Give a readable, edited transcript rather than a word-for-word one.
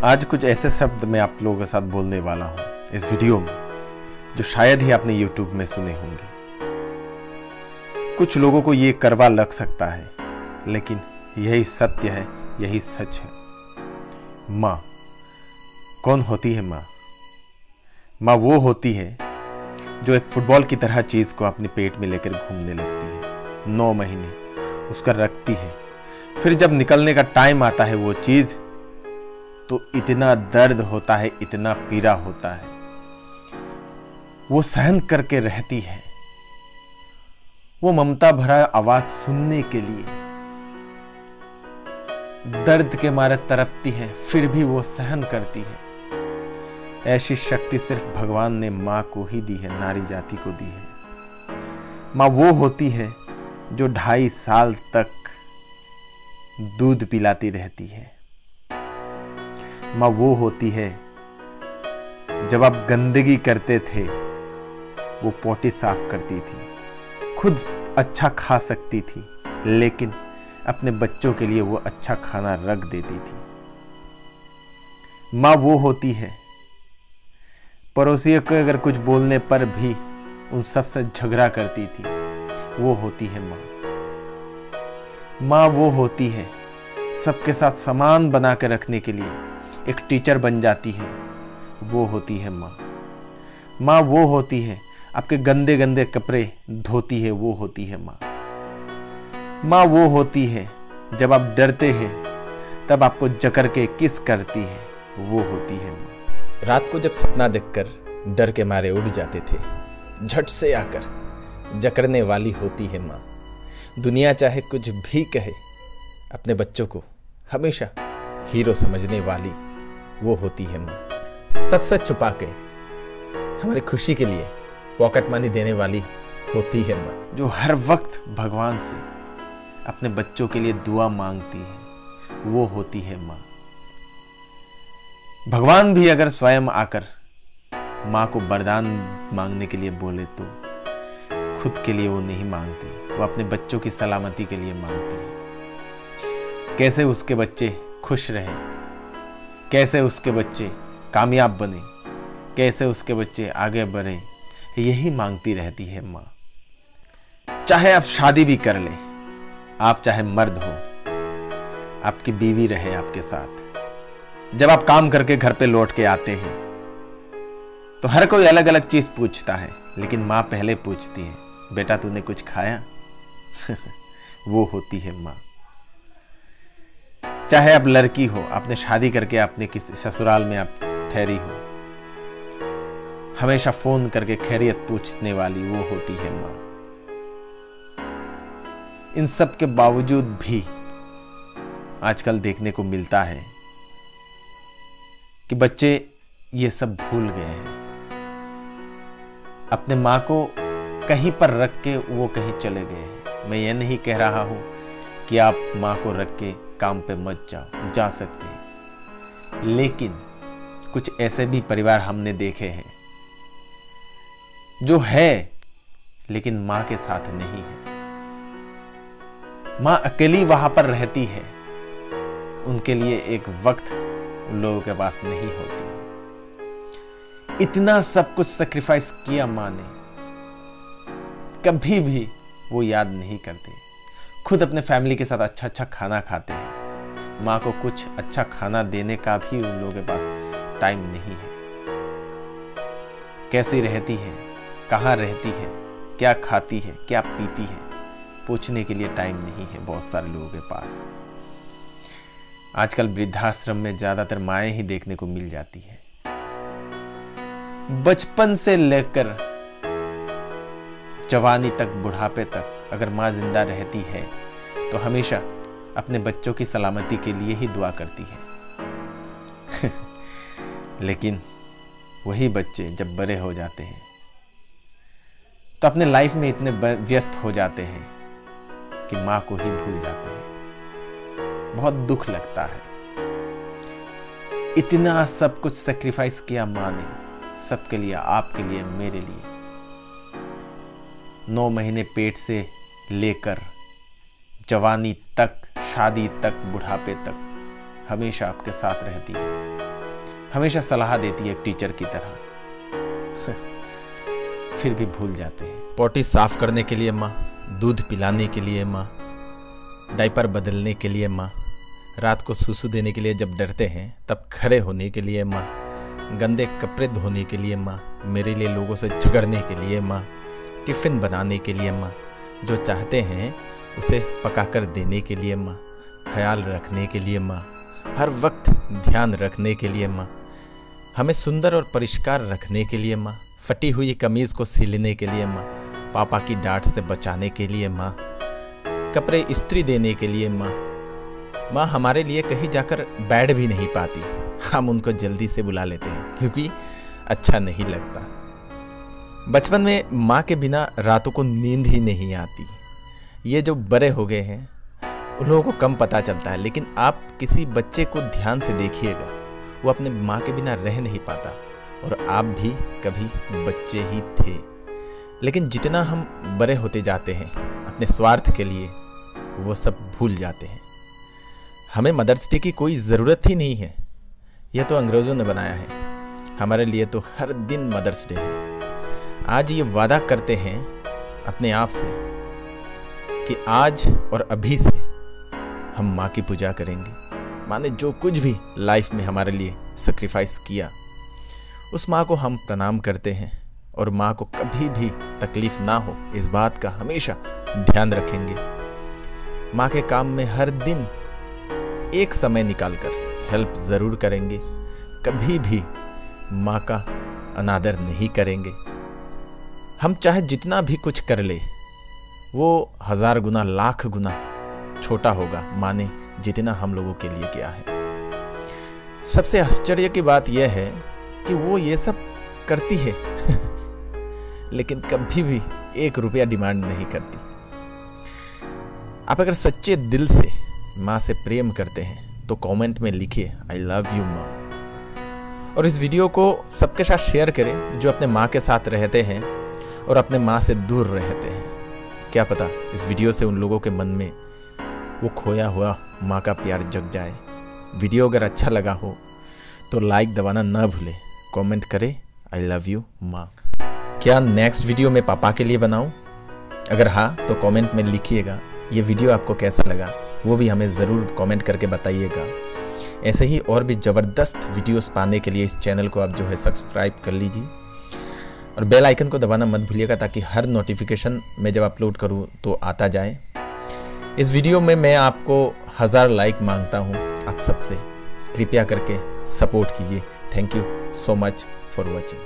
आज कुछ ऐसे शब्द मैं आप लोगों के साथ बोलने वाला हूँ इस वीडियो में जो शायद ही आपने YouTube में सुने होंगे। कुछ लोगों को ये कड़वा लग सकता है, लेकिन यही सत्य है, यही सच है। माँ कौन होती है? माँ वो होती है जो एक फुटबॉल की तरह चीज़ को अपने पेट में लेकर घूमने लगती है। 9 महीने उसका रखती है, फिर जब निकलने का टाइम आता है वो चीज़, तो इतना दर्द होता है, इतना पीड़ा होता है, वो सहन करके रहती है। वो ममता भरा आवाज सुनने के लिए दर्द के मारे तड़पती है, फिर भी वो सहन करती है। ऐसी शक्ति सिर्फ भगवान ने माँ को ही दी है, नारी जाति को दी है। माँ वो होती है जो 2.5 साल तक दूध पिलाती रहती है। माँ वो होती है जब आप गंदगी करते थे वो पोटी साफ करती थी, खुद अच्छा खा सकती थी, लेकिन अपने बच्चों के लिए वो अच्छा खाना रख देती थी। माँ वो होती है पड़ोसियों को अगर कुछ बोलने पर भी उन सबसे झगड़ा करती थी, वो होती है माँ। माँ वो होती है सबके साथ समान बना के रखने के लिए एक टीचर बन जाती है, वो होती है माँ। माँ वो होती है आपके गंदे गंदे कपड़े धोती है, वो होती है माँ। माँ वो होती है जब आप डरते हैं तब आपको जकड़ के किस करती है, वो होती है माँ। रात को जब सपना देखकर डर के मारे उड़ जाते थे, झट से आकर जकड़ने वाली होती है माँ। दुनिया चाहे कुछ भी कहे, अपने बच्चों को हमेशा हीरो समझने वाली वो होती है माँ। सबसे छुपा के हमारी खुशी के लिए पॉकेट मनी देने वाली होती है माँ। जो हर वक्त भगवान से अपने बच्चों के लिए दुआ मांगती है, वो होती है माँ। भगवान भी अगर स्वयं आकर माँ को वरदान मांगने के लिए बोले तो खुद के लिए वो नहीं मांगती, वो अपने बच्चों की सलामती के लिए मांगती है। कैसे उसके बच्चे खुश रहे, कैसे उसके बच्चे कामयाब बने, कैसे उसके बच्चे आगे बढ़े, यही मांगती रहती है माँ। चाहे आप शादी भी कर ले, आप चाहे मर्द हो, आपकी बीवी रहे आपके साथ, जब आप काम करके घर पे लौट के आते हैं तो हर कोई अलग अलग चीज पूछता है, लेकिन माँ पहले पूछती है, बेटा तूने कुछ खाया? वो होती है माँ। चाहे आप लड़की हो, आपने शादी करके आपने किसी ससुराल में आप ठहरी हो, हमेशा फोन करके खैरियत पूछने वाली वो होती है माँ। इन सब के बावजूद भी आजकल देखने को मिलता है कि बच्चे ये सब भूल गए हैं। अपने माँ को कहीं पर रख के वो कहीं चले गए हैं। मैं ये नहीं कह रहा हूं कि आप माँ को रख के काम पे मत जाओ, जा सकते हैं, लेकिन कुछ ऐसे भी परिवार हमने देखे हैं जो है लेकिन माँ के साथ नहीं है। माँ अकेली वहां पर रहती है, उनके लिए एक वक्त उन लोगों के पास नहीं होती। इतना सब कुछ सैक्रिफाइस किया माँ ने, कभी भी वो याद नहीं करते। खुद अपने फैमिली के साथ अच्छा अच्छा खाना खाते हैं, माँ को कुछ अच्छा खाना देने का भी उन लोगों के पास टाइम नहीं है। कैसी रहती है, कहाँ रहती है, क्या खाती है, क्या पीती है, पूछने के लिए टाइम नहीं है बहुत सारे लोगों के पास। आजकल वृद्धाश्रम में ज्यादातर माएँ ही देखने को मिल जाती है। बचपन से लेकर जवानी तक, बुढ़ापे तक अगर माँ जिंदा रहती है तो हमेशा अपने बच्चों की सलामती के लिए ही दुआ करती है। लेकिन वही बच्चे जब बड़े हो जाते हैं तो अपने लाइफ में इतने व्यस्त हो जाते हैं कि माँ को ही भूल जाते हैं। बहुत दुख लगता है। इतना सब कुछ सैक्रिफाइस किया माँ ने, सबके लिए, आपके लिए, मेरे लिए। 9 महीने पेट से लेकर जवानी तक, शादी तक, बुढ़ापे तक हमेशा आपके साथ रहती है, हमेशा सलाह देती है एक टीचर की तरह, फिर भी भूल जाते हैं। पोटी साफ करने के लिए माँ, दूध पिलाने के लिए माँ, डायपर बदलने के लिए माँ, रात को सुसु देने के लिए जब डरते हैं तब खड़े होने के लिए माँ, गंदे कपड़े धोने के लिए माँ, मेरे लिए लोगों से झगड़ने के लिए माँ, टिफ़िन बनाने के लिए माँ, जो चाहते हैं उसे पकाकर देने के लिए माँ, ख्याल रखने के लिए माँ, हर वक्त ध्यान रखने के लिए माँ, हमें सुंदर और परिष्कार रखने के लिए माँ, फटी हुई कमीज़ को सिलने के लिए माँ, पापा की डांट से बचाने के लिए माँ, कपड़े इस्त्री देने के लिए माँ। माँ हमारे लिए कहीं जाकर बैठ भी नहीं पाती, हम उनको जल्दी से बुला लेते हैं क्योंकि अच्छा नहीं लगता। बचपन में माँ के बिना रातों को नींद ही नहीं आती। ये जो बड़े हो गए हैं उन लोगों को कम पता चलता है, लेकिन आप किसी बच्चे को ध्यान से देखिएगा, वो अपने माँ के बिना रह नहीं पाता, और आप भी कभी बच्चे ही थे। लेकिन जितना हम बड़े होते जाते हैं अपने स्वार्थ के लिए, वो सब भूल जाते हैं। हमें मदर्स डे की कोई ज़रूरत ही नहीं है, यह तो अंग्रेज़ों ने बनाया है। हमारे लिए तो हर दिन मदर्स डे है। आज ये वादा करते हैं अपने आप से कि आज और अभी से हम माँ की पूजा करेंगे। माँ ने जो कुछ भी लाइफ में हमारे लिए सेक्रीफाइस किया, उस माँ को हम प्रणाम करते हैं, और माँ को कभी भी तकलीफ ना हो इस बात का हमेशा ध्यान रखेंगे। माँ के काम में हर दिन एक समय निकालकर हेल्प ज़रूर करेंगे, कभी भी माँ का अनादर नहीं करेंगे। हम चाहे जितना भी कुछ कर ले, वो 1000 गुना लाख गुना छोटा होगा माँ ने जितना हम लोगों के लिए किया है। सबसे आश्चर्य की बात यह है कि वो ये सब करती है लेकिन कभी भी 1 रुपया डिमांड नहीं करती। आप अगर सच्चे दिल से माँ से प्रेम करते हैं तो कमेंट में लिखिए आई लव यू माँ, और इस वीडियो को सबके साथ शेयर करें जो अपने माँ के साथ रहते हैं और अपने माँ से दूर रहते हैं। क्या पता इस वीडियो से उन लोगों के मन में वो खोया हुआ माँ का प्यार जग जाए। वीडियो अगर अच्छा लगा हो तो लाइक दबाना ना भूले, कमेंट करें आई लव यू माँ। क्या नेक्स्ट वीडियो मैं पापा के लिए बनाऊं? अगर हाँ तो कमेंट में लिखिएगा। ये वीडियो आपको कैसा लगा वो भी हमें ज़रूर कमेंट करके बताइएगा। ऐसे ही और भी ज़बरदस्त वीडियोस पाने के लिए इस चैनल को आप जो है सब्सक्राइब कर लीजिए, और बेल आइकन को दबाना मत भूलिएगा ताकि हर नोटिफिकेशन मैं जब अपलोड करूँ तो आता जाए। इस वीडियो में मैं आपको 1000 लाइक मांगता हूँ आप सबसे, कृपया करके सपोर्ट कीजिए। Thank you so much for watching.